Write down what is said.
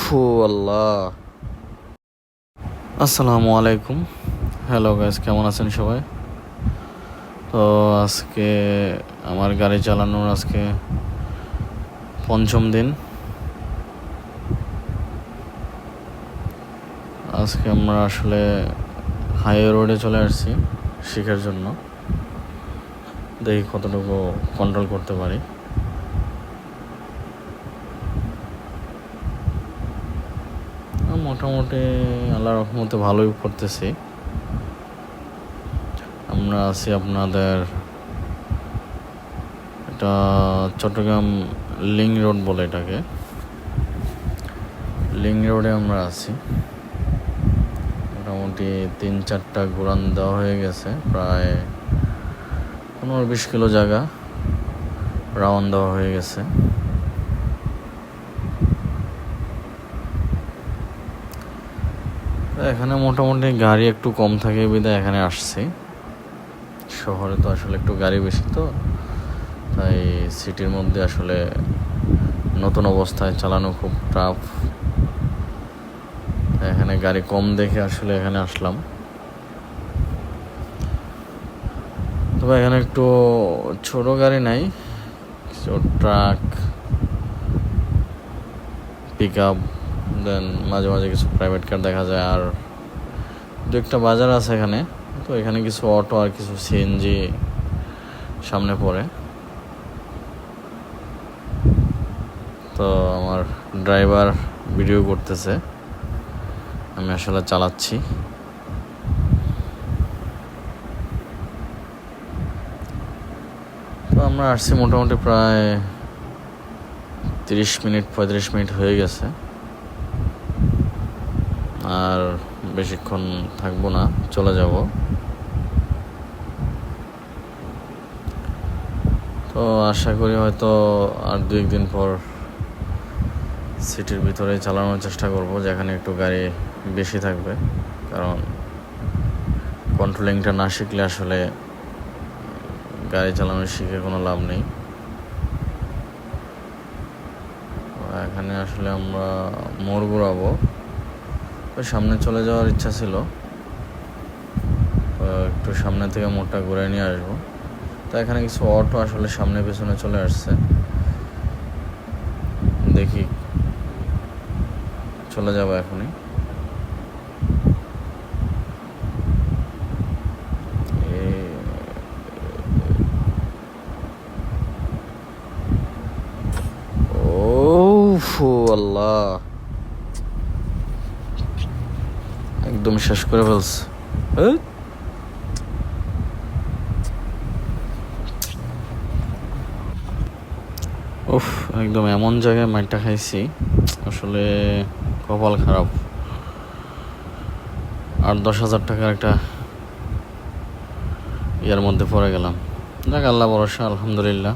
ফু আল্লাহ। আসসালামু আলাইকুম। হ্যালো গাইস, কেমন আছেন সবাই? তো আজকে আমার গাড়ি চালানোর আজকে পঞ্চম দিন। আজকে আমরা আসলে হাইওয়ে রোডে চলে আসছি শেখার জন্য। দেখি কতটুকু কন্ট্রোল করতে পারি। মোটামুটি আল্লাহর রহমতে ভালোই করতেছি। আমরা আছি আপনাদের এটা চট্টগ্রাম লিং রোড বলে এটাকে। লিং রোডে আমরা আছি। মোটামুটি 3-4টা ঘুরান দেওয়া হয়ে গেছে, প্রায় 15-20 কিলো জায়গা রাউন্ড দেওয়া হয়ে গেছে। এখানে মোটামুটি গাড়ি একটু কম থাকে বিধায় এখানে আসছি। শহরে তো আসলে একটু গাড়ি বেশি, তো তাই সিটির মধ্যে আসলে নতুন অবস্থায় চালানো খুব টাফ। এখানে গাড়ি কম দেখে আসলে এখানে আসলাম। তবে এখানে একটু ছোট গাড়ি নাই, ট্রাক, পিক আপ, দেন মাঝে মাঝে কিছু প্রাইভেট কার দেখা যায়। আর দু একটা বাজার আছে এখানে, তো এখানে কিছু অটো আর কিছু সিএনজি সামনে পড়ে। তো আমার ড্রাইভার ভিডিও করতেছে, আমি আসলে চালাচ্ছি। তো আমরা আসছি মোটামুটি প্রায় 35 মিনিট হয়ে গেছে, আর বেশিক্ষণ থাকবো না, চলে যাব। তো আশা করি হয়তো আর 2-1 দিন পর সিটির ভিতরে চালানোর চেষ্টা করব, যেখানে একটু গাড়ি বেশি থাকবে। কারণ কন্ট্রোলিংটা না শিখলে আসলে গাড়ি চালানো শিখে কোনো লাভ নেই। এখানে আসলে আমরা মোড় ঘুরাবো, তো সামনে চলে যাওয়ার ইচ্ছা ছিল, একটু সামনে থেকে মোড়টা ঘুরে নিয়ে আসবো। তো এখানে কিছু অটো আসলে সামনে পেছনে চলে আসছে, দেখি চলে যাবো এখনই। আল্লাহ, একদম শেষ করে ফেলছে। উফ, একদম এমন জায়গায় মাইরটা খাইছি, আসলে কপাল খারাপ। 8-10 হাজার টাকার একটা ইয়ার মধ্যে পড়ে গেলাম। যাক, আল্লাহ ভরসা, আলহামদুলিল্লাহ।